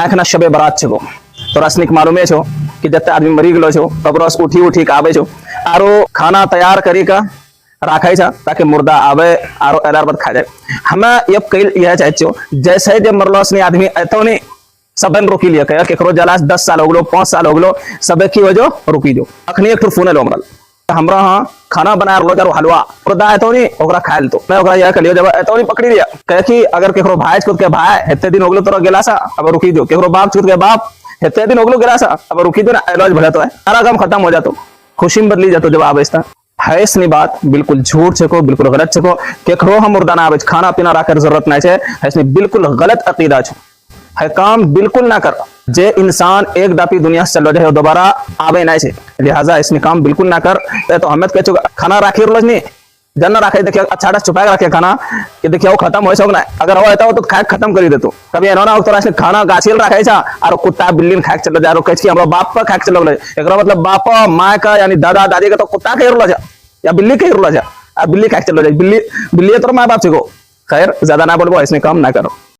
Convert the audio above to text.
आँखना शबे बरात छो तो रसनिक मालूमे छो कि जत्ते आदमी मरी गलो छो कब्रस उठी उठी के आवे छो आरो खाना तैयार करी का राखे छा ताकि मुर्दा आवे आरो एलार बाद खा जाए। हमें ये कई यह चाहे छो जैसे जब मरलस नहीं आदमी एतो नहीं सबन रोकी लिया कह केकरो जलास 10 साल हो गलो 5 साल हो गलो सबे की वजह रुकी जो अखनी एक फोन लो मरल हमरा हां खाना बना रो जरो हलवा खुदा एतो नहीं ओकरा खाइल तो मैं ओकरा यह कलियो जब एतो नहीं पकड़ी लिया कह कि अगर केकरो भाई छुत के भाई हेते दिन हो गलो तोरा गेला सा अब रुकी जो केकरो बाप छुत के बाप हेते दिन हो गलो गेला सा अब रुकी दो ना इलाज भला तो है सारा काम खत्म हो जातो खुशी में बदली जातो जब आवेस्ता है इसनी बात बिल्कुल झूठ छको बिल्कुल गलत छको केकरो हम मुर्दा ना आवे खाना पीना राखर जरूरत ना छे इसमें बिल्कुल गलत अकीदा छो है काम बिल्कुल ना कर जे इंसान एक दापी दुनिया से चलो जाए दोबारा आवे ना छे लिहाजा इसमें काम बिल्कुल ना कर तो हमें कह खाना राखी रोज नहीं जन राखे देखिए अच्छा छुपा के रखे खाना कि देखिए वो खत्म हो सक ना अगर वो होता हो तो खाए खत्म कर देतो कभी एना हो तो खाना गाछिल रखे छा और कुत्ता बिल्ली खाए चलो जा कह हमरा बाप पर खाए चलो एक मतलब बाप माँ का यानी दादा दादी का तो कुत्ता के रोला जा या बिल्ली के रोला जा बिल्ली खाए चलो जाए बिल्ली बिल्ली तो माँ बाप से को खैर ज्यादा ना बोलो इसमें काम ना करो।